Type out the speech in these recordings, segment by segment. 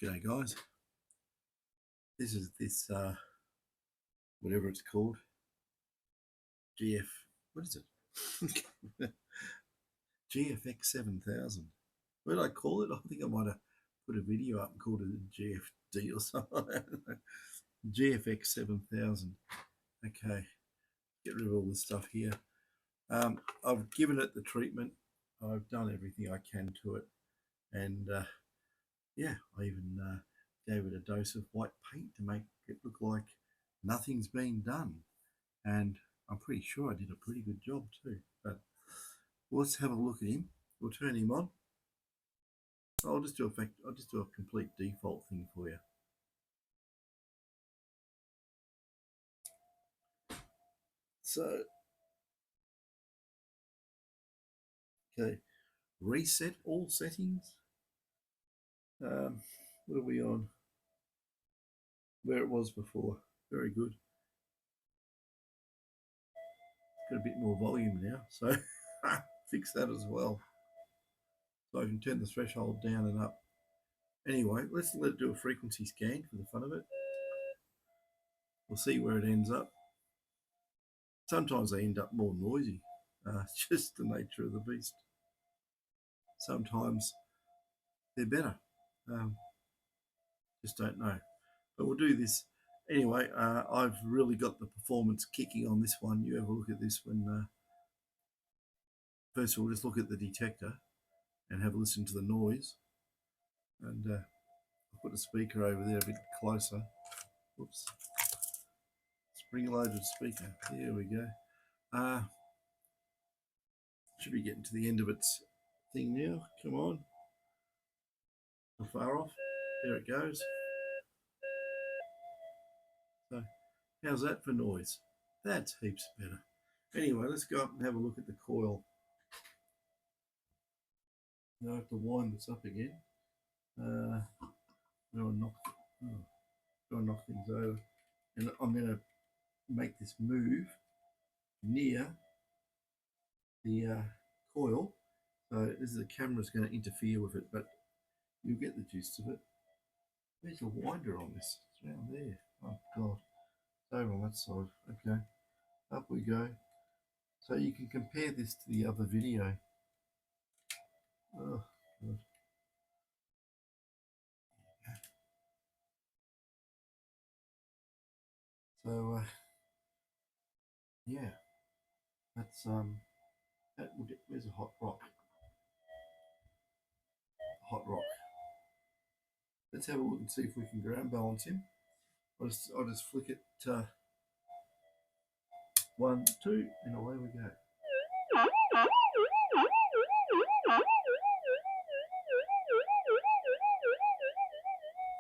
G'day guys, this is whatever it's called, GF, what is it? GFX-7000. What did I call it? I think I might have put a video up and called it a GFD or something. GFX-7000. Okay, get rid of all this stuff here. I've given it the treatment. I've done everything I can to it. And yeah, I even gave it a dose of white paint to make it look like nothing's been done. And I'm pretty sure I did a pretty good job too. But let's have a look at him. We'll turn him on. I'll just do a complete default thing for you. So, okay, reset all settings. What are we on? Where it was before. Very good. Got a bit more volume now, so fix that as well. So I can turn the threshold down and up. Anyway, let's let it do a frequency scan for the fun of it. We'll see where it ends up. Sometimes they end up more noisy. It's just the nature of the beast. Sometimes they're better. Just don't know. But we'll do this. Anyway, I've really got the performance kicking on this one. You have a look at this one. First of all, just look at the detector and have a listen to the noise. And I'll put the speaker over there a bit closer. Whoops. Spring-loaded speaker. There we go. Should be getting to the end of its thing now. Come on. Not far off. There it goes. So, how's that for noise? That's heaps better. Anyway, let's go up and have a look at the coil. Now I have to wind this up again. Knock things over. And I'm going to make this move near the coil. So this is the camera's going to interfere with it, but you'll get the gist of it. There's a winder on this. It's around there. Oh God. It's over on that side. Okay. Up we go. So you can compare this to the other video. Oh God. So yeah, that's that will get, where's a hot rock? Hot rock. Let's have a look and see if we can ground balance him. I'll just flick it 1, 2, and away we go.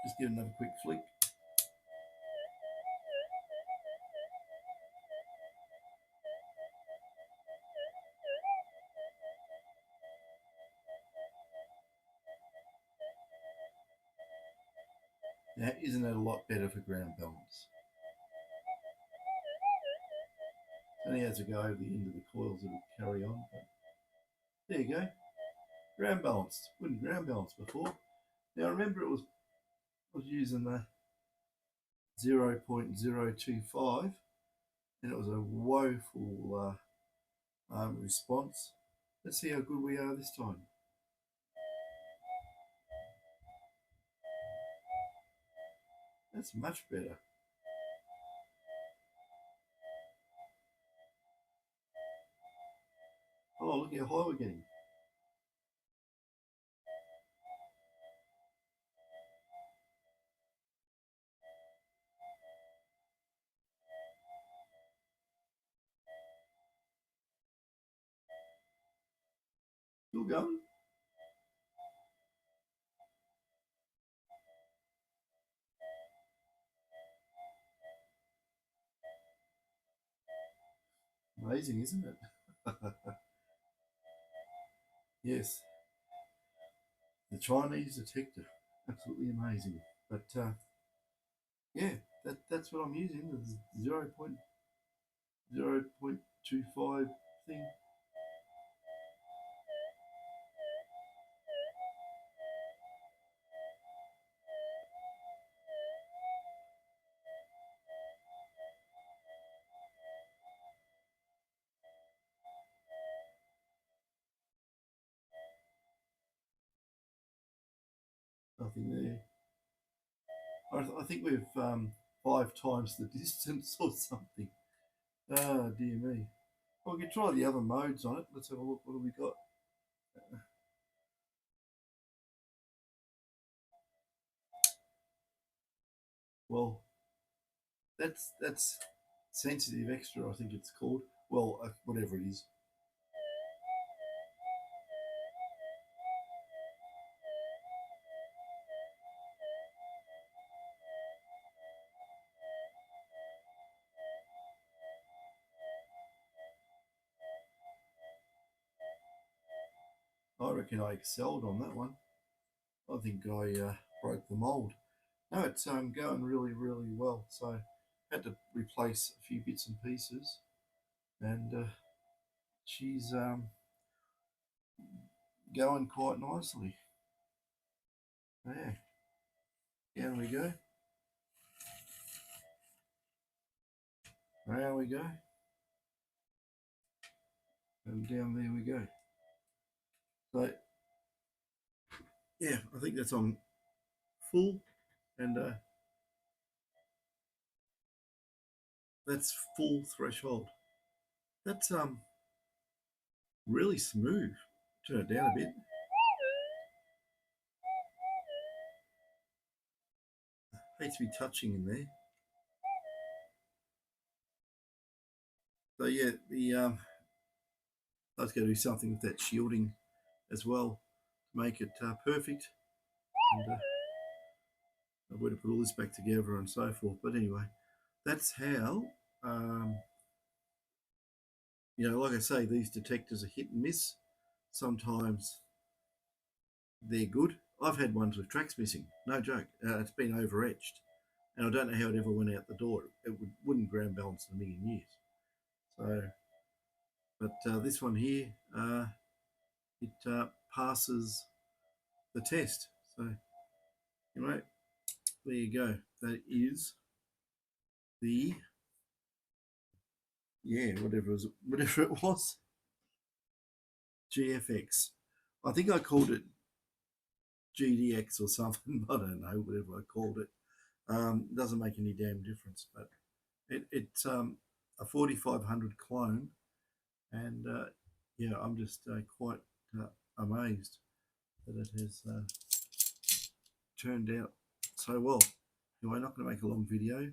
Just give another quick flick. Now, isn't that a lot better for ground balance? It only has to go over the end of the coils, it'll carry on. But there you go. Ground balanced. Wouldn't ground balance before. Now remember I was using the 0.025 and it was a woeful response. Let's see how good we are this time. That's much better. Oh, look how high we're getting. Still going? Amazing, isn't it? Yes. The Chinese detector. Absolutely amazing. But yeah, that's what I'm using, the 0.025 thing. Nothing there. I think we've 5 times the distance or something. Oh dear me. Well, we can try the other modes on it. Let's have a look. What have we got? Well, that's sensitive extra, I think it's called. Well, whatever it is. I reckon I excelled on that one. I think I broke the mold. No, it's going really, really well. So had to replace a few bits and pieces, and she's going quite nicely. Yeah, down we go. Round we go. And down there we go. So, yeah, I think that's on full, and that's full threshold. That's really smooth. Turn it down a bit. Hates me touching in there. So yeah, the I was going to do something with that shielding as well to make it perfect. And I'm going to put all this back together and so forth. But anyway, that's how, you know, like I say, these detectors are hit and miss. Sometimes they're good. I've had ones with tracks missing, no joke. It's been over etched, and I don't know how it ever went out the door. It wouldn't ground balance in a million years. So, but this one here, it passes the test. So, anyway, there you go. That is the, yeah, whatever it was, GFX. I think I called it GDX or something. I don't know, whatever I called it. Doesn't make any damn difference, but it's a 4500 clone, and yeah, I'm just quite amazed that it has turned out so well. Anyway, I'm not going to make a long video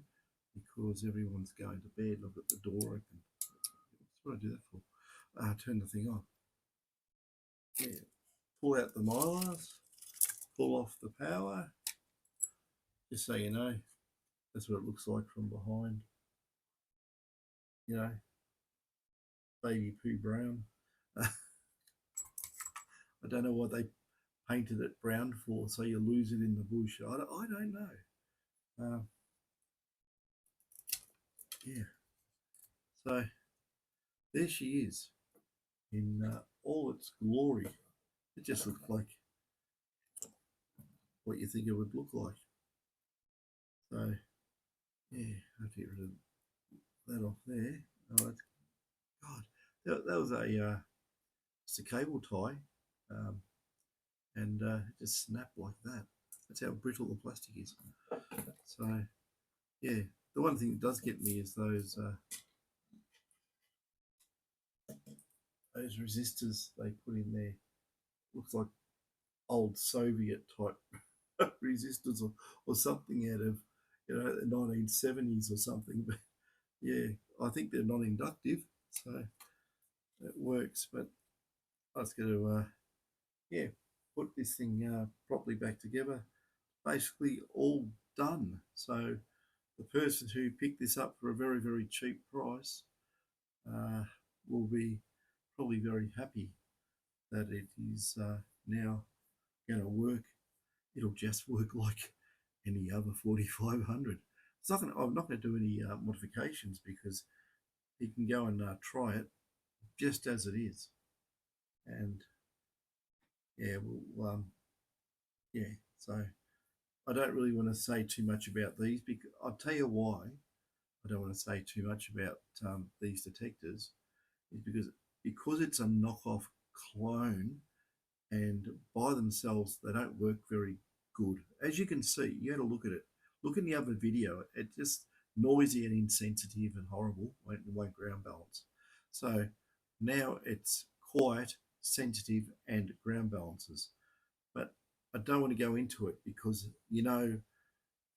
because everyone's going to bed. I've got the door open. What do I do that for? Turn the thing on. Yeah. Pull out the mylars, pull off the power, just so you know, that's what it looks like from behind. You know, baby poo brown. I don't know what they painted it brown for, so you lose it in the bush. I don't know. Yeah. So there she is in all its glory. It just looked like what you think it would look like. So yeah, I have to get rid of that off there. Oh, that's, God, that was a just a cable tie, and it just snapped like that. That's how brittle the plastic is. So yeah, the one thing that does get me is those resistors they put in there. Looks like old Soviet type resistors, or something out of, you know, the 1970s or something. But yeah, I think they're non-inductive, so it works. But I was going to yeah, put this thing properly back together. Basically all done. So the person who picked this up for a very, very cheap price will be probably very happy that it is now going to work. It'll just work like any other 4500. It's not gonna, I'm not going to do any modifications because you can go and try it just as it is. And yeah, well, yeah, so I don't really want to say too much about these, because I'll tell you why I don't want to say too much about these detectors, is because it's a knockoff clone, and by themselves they don't work very good. As you can see, you had to look at it. Look in the other video. It's just noisy and insensitive and horrible. Won't ground balance. So now it's quiet, sensitive, and ground balances. But I don't want to go into it because you know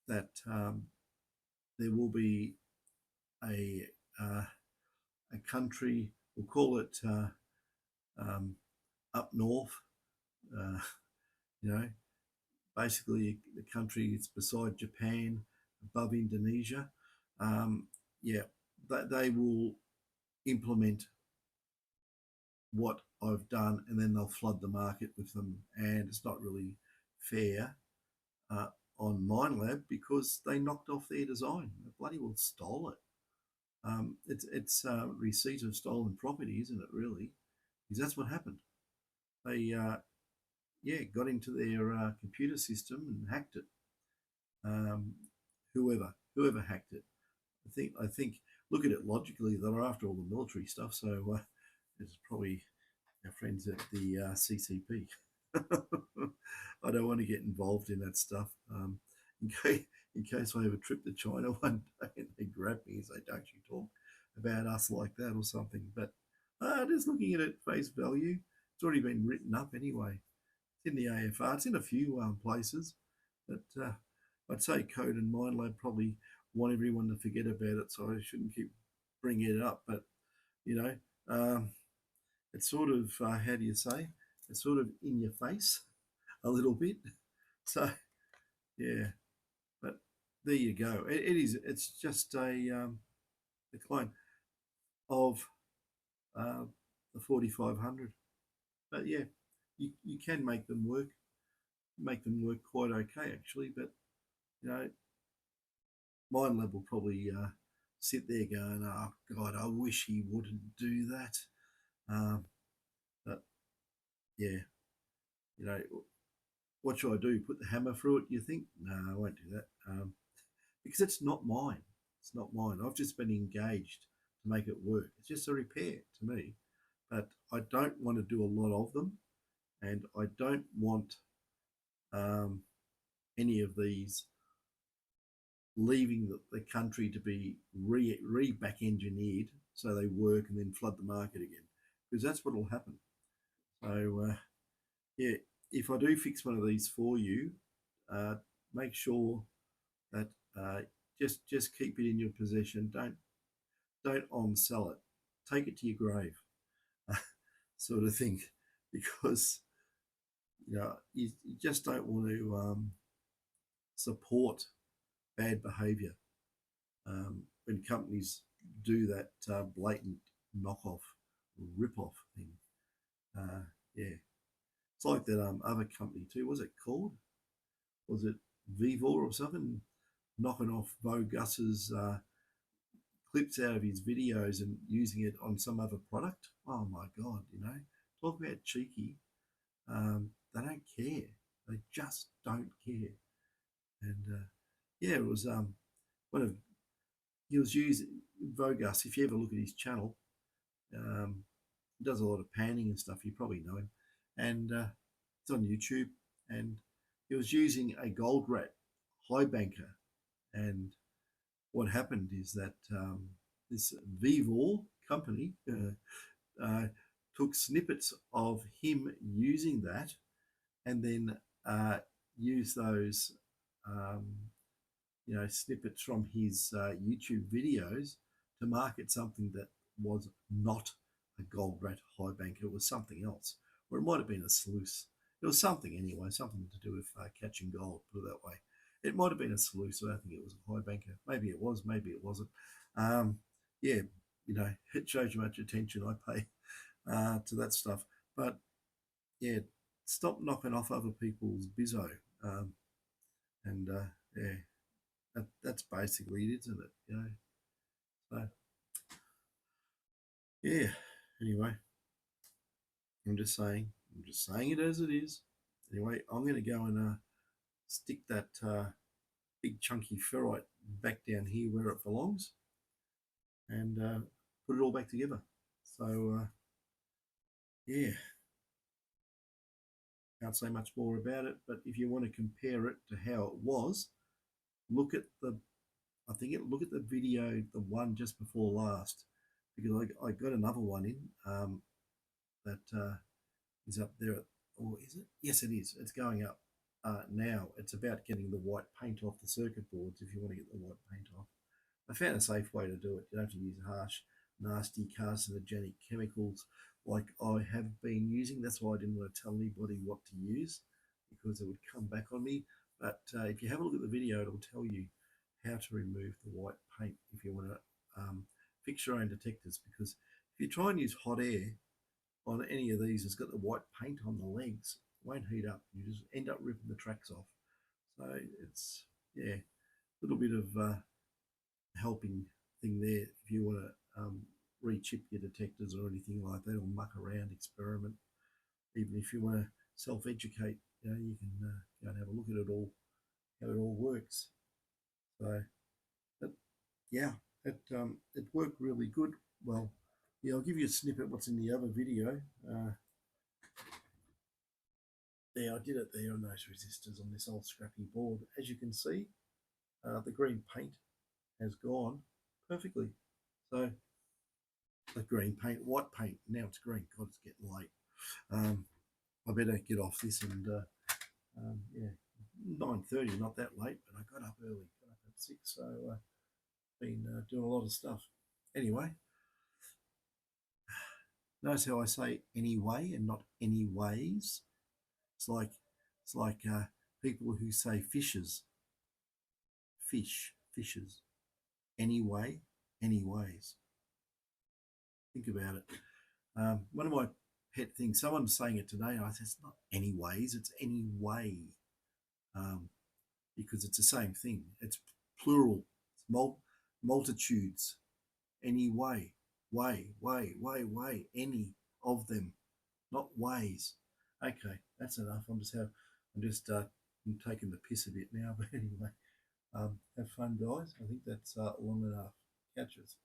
that there will be a uh, a country. We'll call it um, up north. Uh, you know, basically the country is beside Japan, above Indonesia. Um, yeah, they will implement what I've done, and then they'll flood the market with them, and it's not really fair uh, on Minelab because they knocked off their design. They bloody well stole it. It's receipt of stolen property, isn't it? Really, because that's what happened. They yeah got into their computer system and hacked it. Um, whoever hacked it, I think look at it logically. They're after all the military stuff, so it's probably our friends at the CCP. I don't want to get involved in that stuff. In case I have a trip to China one day and they grab me and say, "Don't you talk about us like that" or something. But just looking at it face value, it's already been written up anyway. It's in the AFR. It's in a few places, but I'd say Code and Minelab probably want everyone to forget about it, so I shouldn't keep bringing it up. But you know, um, it's sort of how do you say? It's sort of in your face a little bit. So yeah, but there you go. It is. It's just a clone of uh, the 4500. But yeah, you can make them work quite okay actually. But you know, Minelab will probably sit there going, "Oh God, I wish he wouldn't do that." Um, but yeah, you know, what should I do? Put the hammer through it? You think? No, I won't do that because it's not mine. It's not mine. I've just been engaged to make it work. It's just a repair to me, but I don't want to do a lot of them, and I don't want um, any of these leaving the country to be re back engineered so they work and then flood the market again because that's what will happen. So yeah, if I do fix one of these for you, uh, make sure that just keep it in your possession. Don't on sell it. Take it to your grave, sort of thing, because you just don't want to support bad behaviour when companies do that blatant knockoff, rip-off thing. Yeah, it's like that other company too. Was it called? Was it Vivor or something? Knocking off Bo Gus's clips out of his videos and using it on some other product. Oh my God, talk about cheeky. They don't care. They just don't care. And yeah, it was one of he was using Vogus. If you ever look at his channel, um, he does a lot of panning and stuff. You probably know him, and it's on YouTube. And he was using a gold rat high banker, and what happened is that this Vivor company took snippets of him using that and then used those um, snippets from his YouTube videos to market something that was not a gold rat high banker. It was something else, or it might have been a sluice. It was something anyway, something to do with catching gold. Put it that way. It might have been a sluice. I don't think it was a high banker. Maybe it was. Maybe it wasn't. Yeah, it shows you much attention I pay to that stuff. But yeah, stop knocking off other people's bizzo. And yeah, that's basically it, isn't it? So yeah. Anyway, I'm just saying it as it is. Anyway, I'm going to go and stick that big chunky ferrite back down here where it belongs, and put it all back together. So yeah, Can't say much more about it, but if you want to compare it to how it was, look at the look at the video, the one just before last, because I got another one in that is up there. Or is it? Yes, it is. It's going up now. It's about getting the white paint off the circuit boards if you want to get the white paint off. I found a safe way to do it. You don't have to use harsh, nasty, carcinogenic chemicals like I have been using. That's why I didn't want to tell anybody what to use, because it would come back on me. But if you have a look at the video, it'll tell you how to remove the white paint if you want to fix your own detectors. Because if you try and use hot air on any of these, it's got the white paint on the legs, it won't heat up. You just end up ripping the tracks off. So it's, yeah, a little bit of helping thing there if you want to re-chip your detectors or anything like that, or muck around, experiment. Even if you want to self-educate, you know, you can go and have a look at it all, how it all works. So, but yeah, it worked really good. Well, yeah, I'll give you a snippet what's in the other video. There, I did it there on those resistors on this old scrappy board. As you can see, the green paint has gone perfectly. So the green paint, white paint, now it's green. God, it's getting late. I better get off this and yeah, 9:30, not that late, but I got up early, got up at 6, so been doing a lot of stuff. Anyway, notice how I say anyway and not anyways. It's like people who say fishes, fishes. Anyway, anyways. Think about it. One of my pet things, someone's saying it today, and I said, it's not anyways, it's anyway. Because it's the same thing. It's plural. It's multitudes. Anyway. Way. Any of them. Not ways. Okay, that's enough. I'm just I'm taking the piss a bit now, but anyway. Have fun, guys. I think that's long enough. Catch us.